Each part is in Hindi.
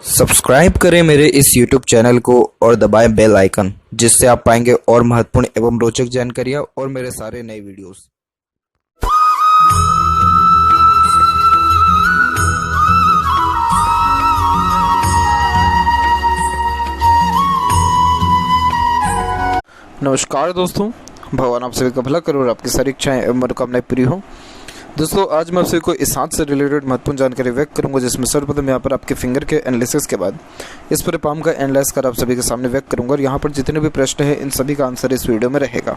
सब्सक्राइब करें मेरे इस YouTube चैनल को और दबाएं बेल आइकन, जिससे आप पाएंगे और महत्वपूर्ण एवं रोचक जानकारियाँ और मेरे सारे नए वीडियोस। नमस्कार दोस्तों, भगवान आप सभी का भला करो और आपकी सारी इच्छाएं एवं मनोकामनाएं पूरी हो। दोस्तों, आज मैं आप सभी को इस हाथ से रिलेटेड महत्वपूर्ण जानकारी व्यक्त करूंगा, जिसमें सर्वप्रथम यहाँ पर आपके फिंगर के एनालिसिस के बाद इस पूरे पाम का एनालाइज कर आप सभी के सामने व्यक्त करूंगा और यहाँ पर जितने भी प्रश्न हैं इन सभी का आंसर इस वीडियो में रहेगा।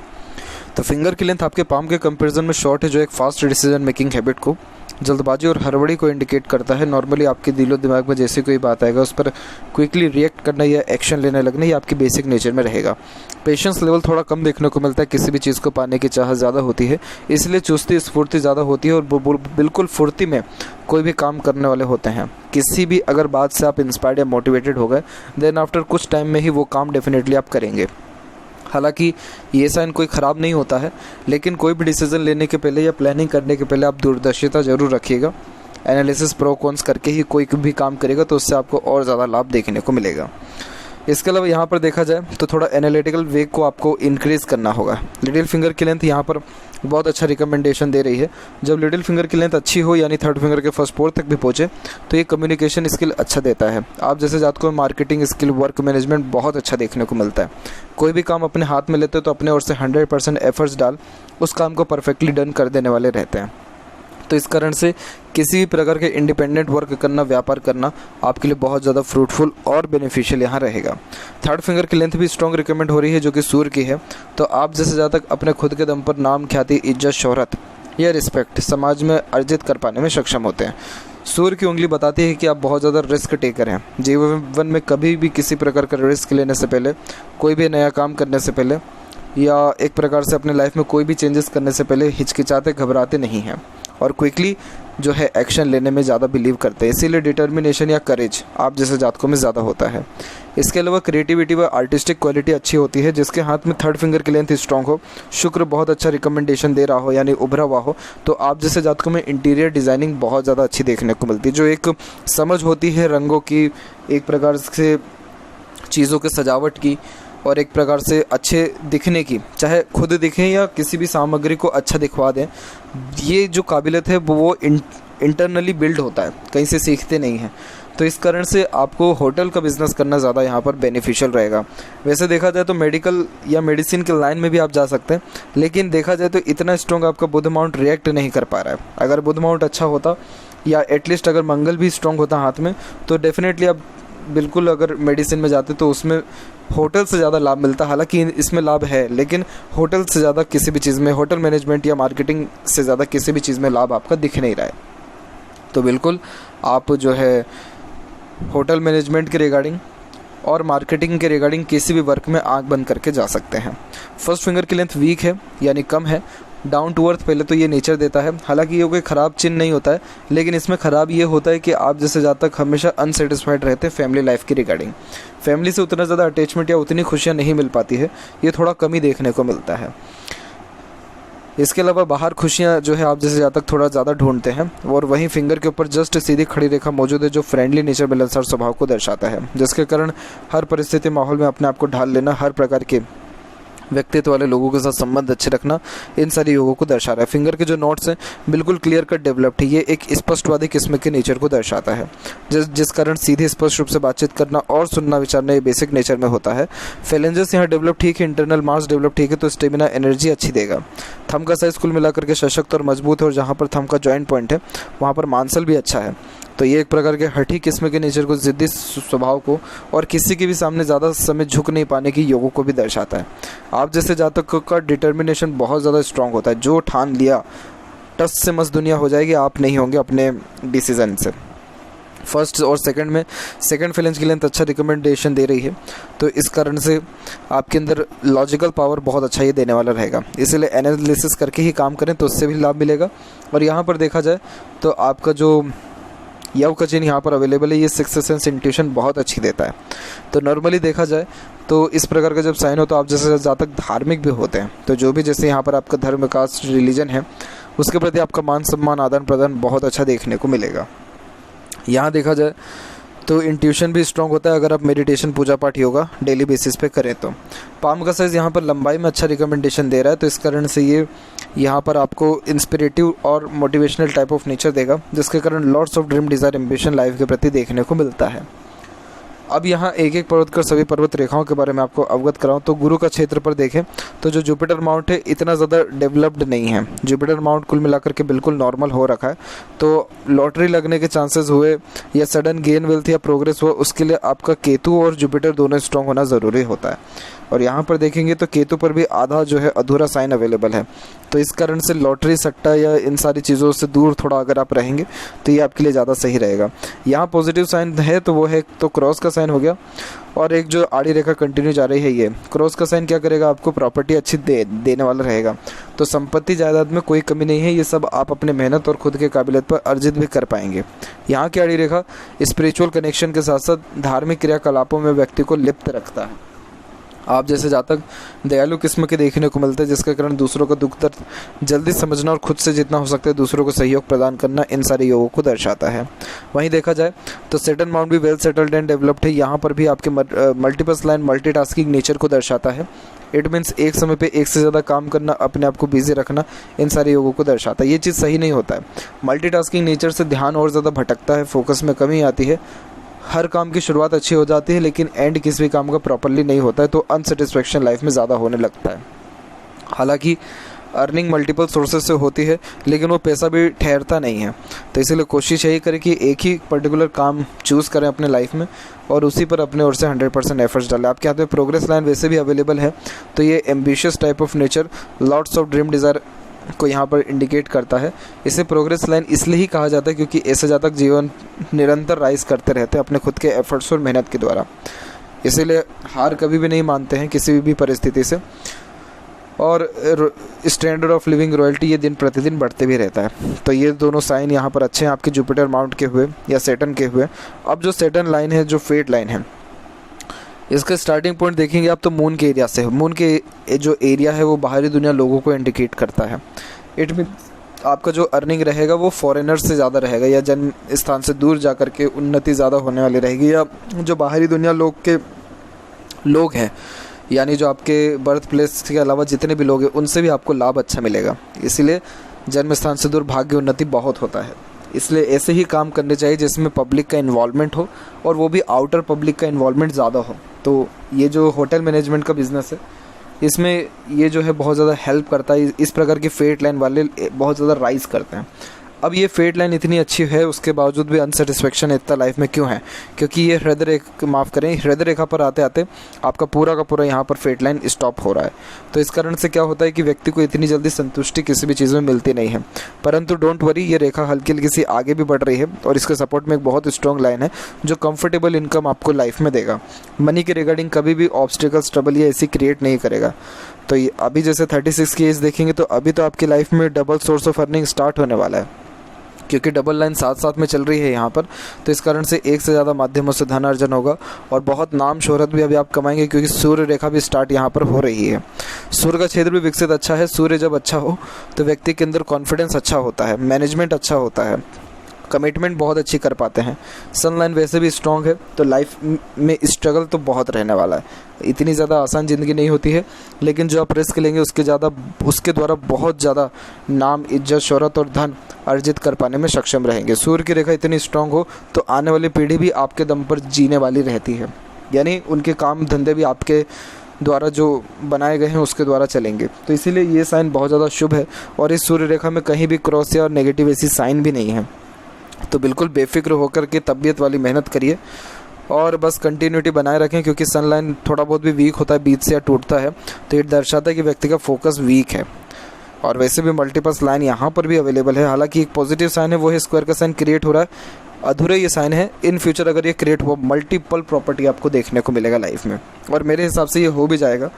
तो फिंगर की लेंथ आपके पाम के कंपैरिजन में शॉर्ट है, जो एक फास्ट डिसीजन मेकिंग हैबिट को, जल्दबाजी और हड़बड़ी को इंडिकेट करता है। नॉर्मली आपके दिलो दिमाग में जैसे कोई बात आएगा उस पर क्विकली रिएक्ट करना या एक्शन लेने लगना ये आपकी बेसिक नेचर में रहेगा। पेशेंस लेवल थोड़ा कम देखने को मिलता है, किसी भी चीज़ को पाने की चाह ज़्यादा होती है, इसलिए चुस्ती स्फूर्ति ज़्यादा होती है और बिल्कुल फुर्ती में कोई भी काम करने वाले होते हैं। किसी भी अगर बात से आप इंस्पायर्ड या मोटिवेटेड हो गए देन आफ्टर कुछ टाइम में ही वो काम डेफिनेटली आप करेंगे। हालांकि ये साइन कोई ख़राब नहीं होता है, लेकिन कोई भी डिसीजन लेने के पहले या प्लानिंग करने के पहले आप दूरदर्शिता ज़रूर रखिएगा। एनालिसिस प्रो कॉन्स करके ही कोई भी काम करेगा तो उससे आपको और ज़्यादा लाभ देखने को मिलेगा। इसके अलावा यहाँ पर देखा जाए तो थोड़ा एनालिटिकल वे को आपको इंक्रीज़ करना होगा। लिटिल फिंगर की लेंथ यहाँ पर बहुत अच्छा रिकमेंडेशन दे रही है। जब लिटिल फिंगर की लेंथ अच्छी हो, यानी थर्ड फिंगर के फर्स्ट फोर्थ तक भी पहुँचे, तो ये कम्युनिकेशन स्किल अच्छा देता है। आप जैसे जातकों में मार्केटिंग स्किल, वर्क मैनेजमेंट बहुत अच्छा देखने को मिलता है। कोई भी काम अपने हाथ में लेते हो तो अपने ओर से 100% एफर्ट्स डाल उस काम को परफेक्टली डन कर देने वाले रहते हैं। तो इस कारण से किसी भी प्रकार के इंडिपेंडेंट वर्क करना, व्यापार करना आपके लिए बहुत ज़्यादा फ्रूटफुल और बेनिफिशियल यहाँ रहेगा। थर्ड फिंगर की लेंथ भी स्ट्रॉन्ग रिकमेंड हो रही है, जो कि सूर्य की है। तो आप जैसे ज़्यादा अपने खुद के दम पर नाम, ख्याति, इज्जत, शोहरत या रिस्पेक्ट समाज में अर्जित कर पाने में सक्षम होते हैं। सूर्य की उंगली बताती है कि आप बहुत ज़्यादा रिस्क टेकर हैं। जीवन में कभी भी किसी प्रकार का रिस्क लेने से पहले, कोई भी नया काम करने से पहले या एक प्रकार से अपने लाइफ में कोई भी चेंजेस करने से पहले हिचकिचाते, घबराते नहीं हैं और क्विकली जो है एक्शन लेने में ज़्यादा बिलीव करते हैं। इसीलिए डिटर्मिनेशन या करेज आप जैसे जातकों में ज़्यादा होता है। इसके अलावा क्रिएटिविटी व आर्टिस्टिक क्वालिटी अच्छी होती है। जिसके हाथ में थर्ड फिंगर की लेंथ स्ट्रॉन्ग हो, शुक्र बहुत अच्छा रिकमेंडेशन दे रहा हो, यानी उभरा हुआ हो, तो आप जैसे जातकों में इंटीरियर डिज़ाइनिंग बहुत ज़्यादा अच्छी देखने को मिलती है। जो एक समझ होती है रंगों की, एक प्रकार से चीज़ों के सजावट की और एक प्रकार से अच्छे दिखने की, चाहे खुद दिखें या किसी भी सामग्री को अच्छा दिखवा दें, ये जो काबिलियत है वो इंटरनली बिल्ड होता है, कहीं से सीखते नहीं हैं। तो इस कारण से आपको होटल का बिज़नेस करना ज़्यादा यहाँ पर बेनिफिशियल रहेगा। वैसे देखा जाए तो मेडिकल या मेडिसिन के लाइन में भी आप जा सकते हैं, लेकिन देखा जाए तो इतना स्ट्रॉन्ग आपका बुध माउंट रिएक्ट नहीं कर पा रहा है। अगर बुध माउंट अच्छा होता या एटलीस्ट अगर मंगल भी स्ट्रॉन्ग होता हाथ में, तो डेफिनेटली आप बिल्कुल अगर मेडिसिन में जाते तो उसमें होटल से ज़्यादा लाभ मिलता। हालांकि इसमें लाभ है, लेकिन होटल से ज़्यादा किसी भी चीज़ में, होटल मैनेजमेंट या मार्केटिंग से ज़्यादा किसी भी चीज़ में लाभ आपका दिख नहीं रहा है। तो बिल्कुल आप जो है होटल मैनेजमेंट के रिगार्डिंग और मार्केटिंग के रिगार्डिंग किसी भी वर्क में आंख बंद करके जा सकते हैं। फर्स्ट फिंगर की लेंथ वीक है, यानी कम है। डाउन टू अर्थ पहले तो ये नेचर देता है। हालांकि ये कोई ख़राब चिन्ह नहीं होता है, लेकिन इसमें ख़राब ये होता है कि आप जैसे ज़्यादा तक हमेशा अनसेटिस्फाइड रहते हैं फैमिली लाइफ की रिगार्डिंग। फैमिली से उतना ज़्यादा अटैचमेंट या उतनी खुशियाँ नहीं मिल पाती है, ये थोड़ा कम ही देखने को मिलता है। इसके अलावा बाहर खुशियाँ जो है आप जैसे ज़्यादा तक थोड़ा ज़्यादा ढूंढते हैं, और वहीं फिंगर के ऊपर जस्ट सीधी खड़ी रेखा मौजूद है, जो फ्रेंडली नेचर, मिलनसार स्वभाव को दर्शाता है, जिसके कारण हर परिस्थिति माहौल में अपने आप को ढाल लेना, हर प्रकार के व्यक्तित्व वाले लोगों के साथ संबंध अच्छे रखना, इन सारी योगों को दर्शा रहा है। फिंगर के जो नोट्स हैं बिल्कुल क्लियर कट डेवलप्ड है। ये एक स्पष्टवादी किस्म के नेचर को दर्शाता है, जिस कारण सीधे स्पष्ट रूप से बातचीत करना और सुनना विचारना ये बेसिक नेचर में होता है। फेलेंजेस यहाँ डेवलप ठीक है, इंटरनल मास डेवलप ठीक है, तो स्टेमिना एनर्जी अच्छी देगा। थंब का साइज कुल मिलाकर के सशक्त और मजबूत है, और जहाँ पर थंब का जॉइंट पॉइंट है वहाँ पर मांसल भी अच्छा है। तो ये एक प्रकार के हठी किस्म के नेचर को, जिद्दी स्वभाव को और किसी के भी सामने ज़्यादा समय झुक नहीं पाने की योगों को भी दर्शाता है। आप जैसे जातक का डिटर्मिनेशन बहुत ज़्यादा स्ट्रांग होता है। जो ठान लिया टस से मस दुनिया हो जाएगी, आप नहीं होंगे अपने डिसीजन से। फर्स्ट और सेकंड में सेकंड फेलेंज की लेंथ अच्छा रिकमेंडेशन दे रही है, तो इस कारण से आपके अंदर लॉजिकल पावर बहुत अच्छा ये देने वाला रहेगा। इसलिए एनालिसिस करके ही काम करें तो उससे भी लाभ मिलेगा। और यहाँ पर देखा जाए तो आपका जो यव का चिन्ह यहाँ पर अवेलेबल है, ये सिक्स्थ सेंस इंट्यूशन बहुत अच्छी देता है। तो नॉर्मली देखा जाए तो इस प्रकार का जब साइन हो तो आप जैसे ज़्यादा धार्मिक भी होते हैं, तो जो भी जैसे यहाँ पर आपका धर्म, कास्ट, रिलीजन है उसके प्रति आपका मान सम्मान, आदान प्रदान बहुत अच्छा देखने को मिलेगा। यहाँ देखा जाए तो इंट्यूशन भी स्ट्रॉन्ग होता है अगर आप मेडिटेशन पूजा पाठ योगा डेली बेसिस पे करें तो। पाम का साइज़ यहाँ पर लंबाई में अच्छा रिकमेंडेशन दे रहा है, तो इस कारण से ये यहाँ पर आपको इंस्पिरेटिव और मोटिवेशनल टाइप ऑफ नेचर देगा, जिसके कारण lots of dream desire ambition life के प्रति देखने को मिलता है। अब यहाँ एक एक पर्वत कर सभी पर्वत रेखाओं के बारे में आपको अवगत कराऊँ तो गुरु का क्षेत्र पर देखें तो जो जुपिटर माउंट है इतना ज़्यादा डेवलप्ड नहीं है। जुपिटर माउंट कुल मिलाकर के बिल्कुल नॉर्मल हो रखा है, तो लॉटरी लगने के चांसेस हुए या सडन गेन वेल्थ या प्रोग्रेस हुआ, उसके लिए आपका केतु और जुपिटर दोनों स्ट्रॉन्ग होना ज़रूरी होता है। और यहाँ पर देखेंगे तो केतु पर भी आधा जो है अधूरा साइन अवेलेबल है, तो इस कारण से लॉटरी सट्टा या इन सारी चीज़ों से दूर थोड़ा अगर आप रहेंगे तो ये आपके लिए ज़्यादा सही रहेगा। यहाँ पॉजिटिव साइन है तो वो है तो क्रॉस का साइन हो गया, और एक जो आड़ी रेखा कंटिन्यू जा रही है ये क्रॉस का साइन क्या करेगा, आपको प्रॉपर्टी अच्छी देने वाला रहेगा। तो संपत्ति जायदाद में कोई कमी नहीं है, ये सब आप अपने मेहनत और खुद के काबिलियत पर अर्जित भी कर पाएंगे। यहाँ की आड़ी रेखा स्पिरिचुअल कनेक्शन के साथ साथ धार्मिक क्रियाकलापों में व्यक्ति को लिप्त रखता है। आप जैसे जातक दयालु किस्म के देखने को मिलते हैं, जिसके कारण दूसरों का दुख दर्द जल्दी समझना और खुद से जितना हो सकता है दूसरों को सहयोग प्रदान करना इन सारे योगों को दर्शाता है। वहीं देखा जाए तो सैटर्न माउंट भी वेल सेटल्ड एंड डेवलप्ड है। यहाँ पर भी आपके मल्टीपल लाइन मल्टीटास्किंग नेचर को दर्शाता है। इट मीन्स एक समय पे एक से ज़्यादा काम करना, अपने आप को बिजी रखना, इन सारे योगों को दर्शाता है। ये चीज़ सही नहीं होता है। मल्टीटास्किंग नेचर से ध्यान और ज़्यादा भटकता है, फोकस में कमी आती है, हर काम की शुरुआत अच्छी हो जाती है लेकिन एंड किसी भी काम का प्रॉपरली नहीं होता है, तो अनसेटिस्फेक्शन लाइफ में ज़्यादा होने लगता है। हालांकि अर्निंग मल्टीपल सोर्सेज से होती है लेकिन वो पैसा भी ठहरता नहीं है, तो इसीलिए कोशिश यही करें कि एक ही पर्टिकुलर काम चूज़ करें अपने लाइफ में और उसी पर अपने ओर से 100% एफर्ट्स डालें। आपके हाथ में प्रोग्रेस लाइन वैसे भी अवेलेबल है, तो ये ambitious type of nature lots of dream desire को यहाँ पर इंडिकेट करता है। इसे प्रोग्रेस लाइन इसलिए ही कहा जाता है क्योंकि ऐसे जातक जीवन निरंतर राइज करते रहते हैं अपने खुद के एफर्ट्स और मेहनत के द्वारा, इसीलिए हार कभी भी नहीं मानते हैं किसी भी परिस्थिति से, और स्टैंडर्ड ऑफ लिविंग रॉयल्टी ये दिन प्रतिदिन बढ़ते भी रहता है। तो ये दोनों साइन यहाँ पर अच्छे हैं आपके जुपिटर माउंट के हुए या सैटर्न के हुए। अब जो सैटर्न लाइन है, जो फेट लाइन है, इसका स्टार्टिंग पॉइंट देखेंगे आप तो मून के एरिया से है। मून के जो एरिया है वो बाहरी दुनिया लोगों को इंडिकेट करता है। इट मीन आपका जो अर्निंग रहेगा वो फॉरेनर्स से ज़्यादा रहेगा या जन्म स्थान से दूर जा कर के उन्नति ज़्यादा होने वाली रहेगी, या जो बाहरी दुनिया लोग हैं यानी जो आपके बर्थ प्लेस के अलावा जितने भी लोग हैं उनसे भी आपको लाभ अच्छा मिलेगा। इसीलिए जन्म स्थान से दूर भाग्य उन्नति बहुत होता है। इसलिए ऐसे ही काम करने चाहिए जिसमें पब्लिक का इन्वॉल्वमेंट हो और वो भी आउटर पब्लिक का इन्वॉल्वमेंट ज़्यादा हो। तो ये जो होटल मैनेजमेंट का बिज़नेस है इसमें ये जो है बहुत ज़्यादा हेल्प करता है। इस प्रकार की फेट लाइन वाले बहुत ज़्यादा राइज करते हैं। अब ये फेट लाइन इतनी अच्छी है उसके बावजूद भी अनसेटिस्फेक्शन इतना लाइफ में क्यों है, क्योंकि ये हृदय रेखा पर आते आते आपका पूरा का पूरा यहाँ पर फेट लाइन स्टॉप हो रहा है। तो इस कारण से क्या होता है कि व्यक्ति को इतनी जल्दी संतुष्टि किसी भी चीज़ में मिलती नहीं है। परंतु डोंट वरी, ये रेखा हल्की हल्की सी आगे भी बढ़ रही है और इसके सपोर्ट में एक बहुत स्ट्रॉन्ग लाइन है जो कंफर्टेबल इनकम आपको लाइफ में देगा। मनी के रिगार्डिंग कभी भी ऑब्स्टिकल्स, ट्रबल या ऐसी क्रिएट नहीं करेगा। तो ये अभी जैसे 36 की एज देखेंगे तो अभी तो आपकी लाइफ में double source of earning start होने वाला है, क्योंकि डबल लाइन साथ साथ में चल रही है यहाँ पर। तो इस कारण से एक से ज़्यादा माध्यमों से धन अर्जन होगा और बहुत नाम शोहरत भी अभी आप कमाएंगे, क्योंकि सूर्य रेखा भी स्टार्ट यहाँ पर हो रही है। सूर्य का क्षेत्र भी विकसित अच्छा है। सूर्य जब अच्छा हो तो व्यक्ति के अंदर कॉन्फिडेंस अच्छा होता है, मैनेजमेंट अच्छा होता है, कमिटमेंट बहुत अच्छी कर पाते हैं। सन लाइन वैसे भी स्ट्रॉन्ग है तो लाइफ में स्ट्रगल तो बहुत रहने वाला है। इतनी ज़्यादा आसान ज़िंदगी नहीं होती है, लेकिन जो आप रिस्क लेंगे उसके द्वारा बहुत ज़्यादा नाम, इज्जत, शोहरत और धन अर्जित कर पाने में सक्षम रहेंगे। सूर्य की रेखा इतनी स्ट्रॉन्ग हो तो आने वाली पीढ़ी भी आपके दम पर जीने वाली रहती है, यानी उनके काम धंधे भी आपके द्वारा जो बनाए गए हैं उसके द्वारा चलेंगे। तो इसीलिए ये साइन बहुत ज़्यादा शुभ है और इस सूर्य रेखा में कहीं भी क्रॉस या नेगेटिव ऐसी साइन भी नहीं है। तो बिल्कुल बेफिक्र होकर के तबीयत वाली मेहनत करिए और बस कंटिन्यूटी बनाए रखें, क्योंकि सनलाइन थोड़ा बहुत भी वीक होता है, बीच से या टूटता है तो ये दर्शाता है कि व्यक्ति का फोकस वीक है। और वैसे भी मल्टीपल्स लाइन यहाँ पर भी अवेलेबल है। हालांकि एक पॉजिटिव साइन है वो है स्क्वायर का साइन क्रिएट हो रहा है, अधूरे ये साइन है। इन फ्यूचर अगर ये क्रिएट हुआ मल्टीपल प्रॉपर्टी आपको देखने को मिलेगा लाइफ में, और मेरे हिसाब से ये हो भी जाएगा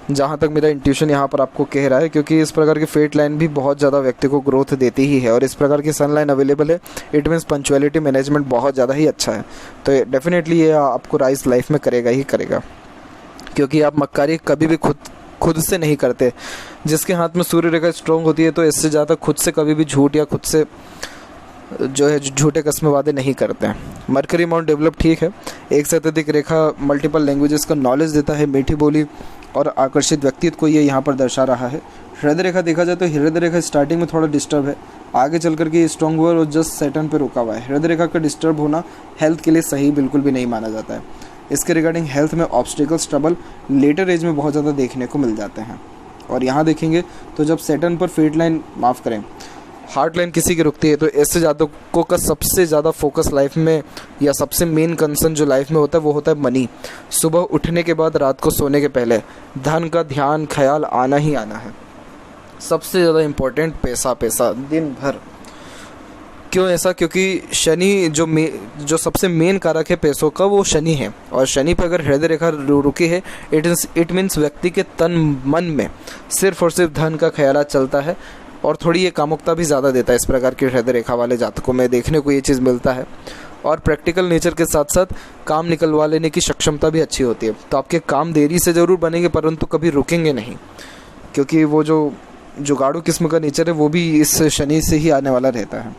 जहाँ तक मेरा इंट्यूशन यहाँ पर आपको कह रहा है, क्योंकि इस प्रकार की फेट लाइन भी बहुत ज़्यादा व्यक्ति को ग्रोथ देती ही है और इस प्रकार की सन लाइन अवेलेबल है। इट मीन्स पंचुअलिटी मैनेजमेंट बहुत ज़्यादा ही अच्छा है। तो डेफिनेटली ये आपको राइज लाइफ में करेगा ही करेगा, क्योंकि आप मक्कारी कभी भी खुद से नहीं करते। जिसके हाथ में सूर्य रेखा स्ट्रॉन्ग होती है तो इससे ज़्यादा खुद से कभी भी झूठ या खुद से जो है झूठे कस्में वादे नहीं करते हैं। मरकरी माउंट डेवलप ठीक है, एक से अत्यधिक रेखा मल्टीपल लैंग्वेजेस का नॉलेज देता है, मीठी बोली और आकर्षित व्यक्तित्व को ये यहाँ पर दर्शा रहा है। हृदय रेखा देखा जाए तो हृदय रेखा स्टार्टिंग में थोड़ा डिस्टर्ब है, आगे चल कर के स्ट्रॉन्ग हुआ और जस्ट सैटर्न पे रुका हुआ है। हृदय रेखा का डिस्टर्ब होना हेल्थ के लिए सही बिल्कुल भी नहीं माना जाता है। इसके रिगार्डिंग हेल्थ में ऑब्स्टिकल्स ट्रबल लेटर एज में बहुत ज़्यादा देखने को मिल जाते हैं। और यहाँ देखेंगे तो जब सैटर्न पर फेट लाइन माफ़ करें हार्ट लाइन किसी की रुकती है तो ऐसे जातकों का सबसे ज़्यादा फोकस लाइफ में या सबसे मेन कंसर्न जो लाइफ में होता है वो होता है मनी। सुबह उठने के बाद रात को सोने के पहले धन का ध्यान ख्याल आना ही आना है। सबसे ज़्यादा इम्पोर्टेंट पैसा दिन भर। क्यों ऐसा? क्योंकि शनि जो सबसे मेन कारक है पैसों का वो शनि है, और शनि पर अगर हृदय रेखा रुकी है इट मीन्स व्यक्ति के तन मन में सिर्फ और सिर्फ धन का ख्याल चलता है, और थोड़ी ये कामुकता भी ज़्यादा देता है। इस प्रकार की हृदय रेखा वाले जातकों में देखने को ये चीज़ मिलता है। और प्रैक्टिकल नेचर के साथ साथ काम निकलवा लेने की सक्षमता भी अच्छी होती है। तो आपके काम देरी से ज़रूर बनेंगे परंतु कभी रुकेंगे नहीं, क्योंकि वो जो जुगाड़ू किस्म का नेचर है वो भी इस शनि से ही आने वाला रहता है।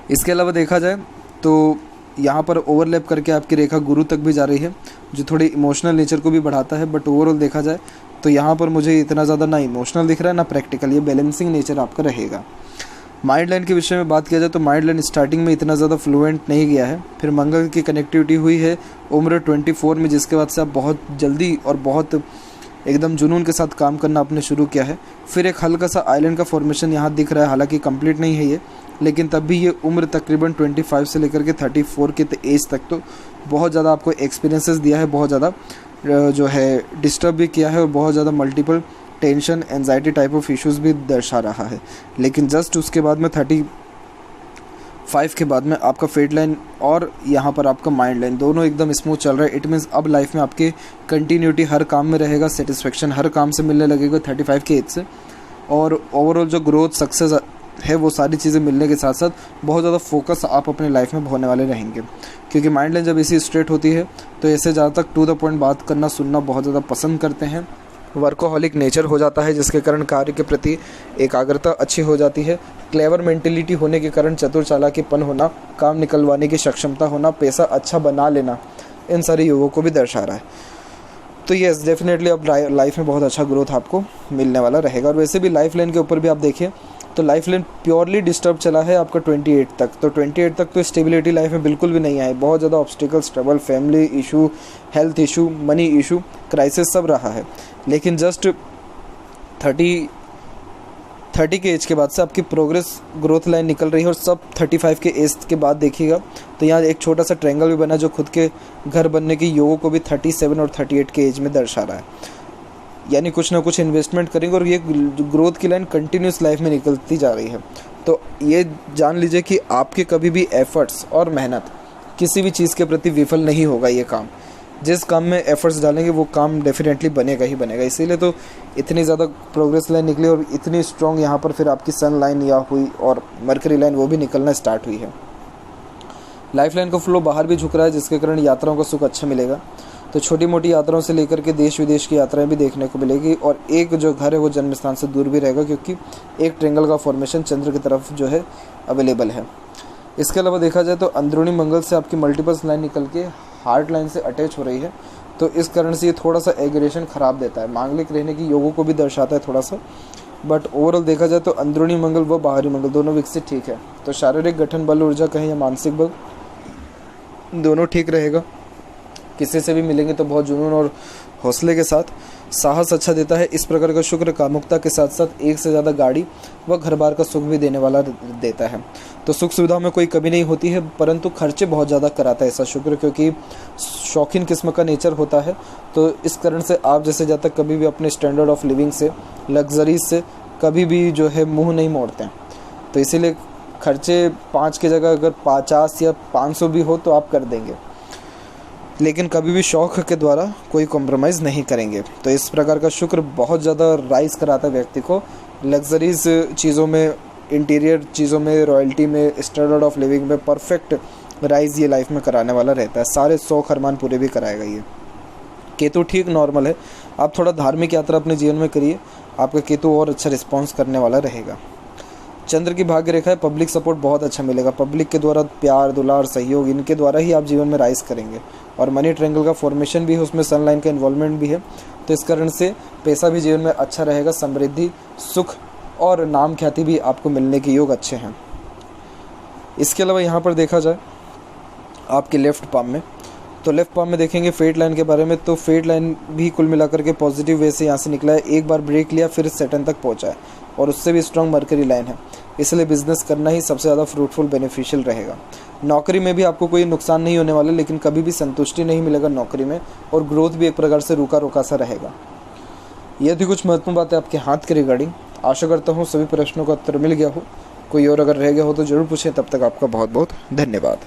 इसके अलावा देखा जाए तो यहाँ पर ओवरलैप करके आपकी रेखा गुरु तक भी जा रही है, जो थोड़ी इमोशनल नेचर को भी बढ़ाता है। बट ओवरऑल देखा जाए तो यहाँ पर मुझे इतना ज़्यादा ना इमोशनल दिख रहा है ना प्रैक्टिकल, ये बैलेंसिंग नेचर आपका रहेगा। माइंड लाइन के विषय में बात किया जाए तो माइंड लाइन स्टार्टिंग में इतना ज़्यादा फ्लुएंट नहीं गया है, फिर मंगल की कनेक्टिविटी हुई है उम्र 24 में, जिसके बाद से आप बहुत जल्दी और बहुत एकदम जुनून के साथ काम करना आपने शुरू किया है। फिर एक हल्का सा आइलैंड का फॉर्मेशन यहाँ दिख रहा है, हालांकि कंप्लीट नहीं है ये, लेकिन तब भी ये उम्र तकरीबन 25 से लेकर के 34 के एज तक तो बहुत ज़्यादा आपको एक्सपीरियंसेस दिया है, बहुत ज़्यादा जो है डिस्टर्ब भी किया है और बहुत ज़्यादा multiple tension anxiety type of issues भी दर्शा रहा है। लेकिन जस्ट उसके बाद में 35 के बाद में आपका फेट लाइन और यहाँ पर आपका माइंड लाइन दोनों एकदम स्मूथ चल रहा है। इट मीन्स अब लाइफ में आपके कंटिन्यूटी हर काम में रहेगा, सेटिस्फेक्शन हर काम से मिलने लगेगा 35 के एज से, और ओवरऑल जो ग्रोथ सक्सेस है वो सारी चीज़ें मिलने के साथ साथ बहुत ज़्यादा फोकस आप अपने लाइफ में होने वाले रहेंगे। क्योंकि माइंड लाइन जब ऐसी स्ट्रेट होती है तो ऐसे ज़्यादातर टू द पॉइंट बात करना सुनना बहुत ज़्यादा पसंद करते हैं। वर्कोहॉलिक नेचर हो जाता है, जिसके कारण कार्य के प्रति एकाग्रता अच्छी हो जाती है। क्लेवर मेंटेलिटी होने के कारण चतुर चालाकीपन होना, काम निकलवाने की सक्षमता होना, पैसा अच्छा बना लेना, इन सारे योगों को भी दर्शा रहा है। तो येस डेफिनेटली अब लाइफ में बहुत अच्छा ग्रोथ आपको मिलने वाला रहेगा। और वैसे भी लाइफ लाइन के ऊपर भी आप देखिए तो लाइफ लाइन प्योरली डिस्टर्ब चला है आपका 28 तक। तो 28 तक तो स्टेबिलिटी लाइफ में बिल्कुल भी नहीं आई, बहुत ज़्यादा obstacles, trouble, family issue, health issue, money issue, crisis सब रहा है। लेकिन जस्ट 30 के एज के बाद से आपकी प्रोग्रेस ग्रोथ लाइन निकल रही है, और सब 35 के एज के बाद देखिएगा तो यहाँ एक छोटा सा ट्रायंगल भी बना जो खुद के घर बनने के योगों को भी 37 और 38 के एज में दर्शा रहा है। यानी कुछ ना कुछ इन्वेस्टमेंट करेंगे और ये ग्रोथ की लाइन कंटिन्यूस लाइफ में निकलती जा रही है। तो ये जान लीजिए कि आपके कभी भी एफर्ट्स और मेहनत किसी भी चीज़ के प्रति विफल नहीं होगा। ये काम जिस काम में एफर्ट्स डालेंगे वो काम डेफिनेटली बनेगा ही बनेगा। इसीलिए तो इतनी ज़्यादा प्रोग्रेस लाइन निकली और इतनी स्ट्रॉन्ग यहाँ पर फिर आपकी सन लाइन या हुई और मरकरी लाइन वो भी निकलना स्टार्ट हुई है। लाइफ लाइन का फ्लो बाहर भी झुक रहा है, जिसके कारण यात्राओं का सुख अच्छा मिलेगा। तो छोटी मोटी यात्राओं से लेकर के देश विदेश की यात्राएं भी देखने को मिलेगी, और एक जो घर है वो जन्म स्थान से दूर भी रहेगा, क्योंकि एक ट्रेंगल का फॉर्मेशन चंद्र की तरफ जो है अवेलेबल है। इसके अलावा देखा जाए तो अंदरूनी मंगल से आपकी मल्टीपल्स लाइन निकल के हार्ट लाइन से अटैच हो रही है, तो इस कारण से ये थोड़ा सा एग्रेशन ख़राब देता है, मांगलिक रहने की योगों को भी दर्शाता है थोड़ा सा। बट ओवरऑल देखा जाए तो अंदरूनी मंगल व बाहरी मंगल दोनों विकसित ठीक है। तो शारीरिक गठन बल ऊर्जा कहें या मानसिक बल दोनों ठीक रहेगा। किसी से भी मिलेंगे तो बहुत जुनून और हौसले के साथ साहस अच्छा देता है। इस प्रकार का शुक्र कामुकता के साथ साथ एक से ज़्यादा गाड़ी व घर बार का सुख भी देने वाला देता है। तो सुख सुविधा में कोई कमी नहीं होती है, परंतु खर्चे बहुत ज़्यादा कराता है ऐसा शुक्र, क्योंकि शौकीन किस्म का नेचर होता है। तो इस कारण से आप जैसे ज़्यादा कभी भी अपने स्टैंडर्ड ऑफ लिविंग से, लग्जरीज से कभी भी जो है मुँह नहीं मोड़ते हैं। तो इसीलिए खर्चे 5 की जगह अगर 50 या 500 भी हो तो आप कर देंगे, लेकिन कभी भी शौक़ के द्वारा कोई कॉम्प्रोमाइज़ नहीं करेंगे। तो इस प्रकार का शुक्र बहुत ज़्यादा राइज कराता है व्यक्ति को लग्जरीज चीज़ों में, इंटीरियर चीज़ों में, रॉयल्टी में, स्टैंडर्ड ऑफ लिविंग में परफेक्ट राइज ये लाइफ में कराने वाला रहता है। सारे 100 अरमान पूरे भी कराएगा ये। केतु ठीक नॉर्मल है, आप थोड़ा धार्मिक यात्रा अपने जीवन में करिए, आपका केतु और अच्छा रिस्पॉन्स करने वाला रहेगा। चंद्र की भाग्य रेखा है, पब्लिक सपोर्ट बहुत अच्छा मिलेगा। पब्लिक के द्वारा प्यार, दुलार, सहयोग, इनके द्वारा ही आप जीवन में राइज करेंगे। और मनी ट्रायंगल का फॉर्मेशन भी है, उसमें सनलाइन का इन्वॉल्वमेंट भी है, तो इस कारण से पैसा भी जीवन में अच्छा रहेगा। समृद्धि, सुख और नाम ख्याति भी आपको मिलने के योग अच्छे हैं। इसके अलावा यहाँ पर देखा जाए आपके लेफ्ट पाम में, तो लेफ्ट पाम में देखेंगे फेट लाइन के बारे में, तो फेट लाइन भी कुल मिलाकर के पॉजिटिव वे से यहाँ से निकला है। एक बार ब्रेक लिया, फिर सेटन तक पहुँचा है, और उससे भी स्ट्रॉन्ग मरकरी लाइन है। इसलिए बिजनेस करना ही सबसे ज़्यादा फ्रूटफुल, बेनिफिशियल रहेगा। नौकरी में भी आपको कोई नुकसान नहीं होने वाला, लेकिन कभी भी संतुष्टि नहीं मिलेगा नौकरी में, और ग्रोथ भी एक प्रकार से रुका रुका सा रहेगा। ये थी कुछ महत्वपूर्ण बातें आपके हाथ के रिगार्डिंग। आशा करता हूँ सभी प्रश्नों का उत्तर मिल गया हो। कोई और अगर रह गया हो तो ज़रूर पूछें। तब तक आपका बहुत बहुत धन्यवाद।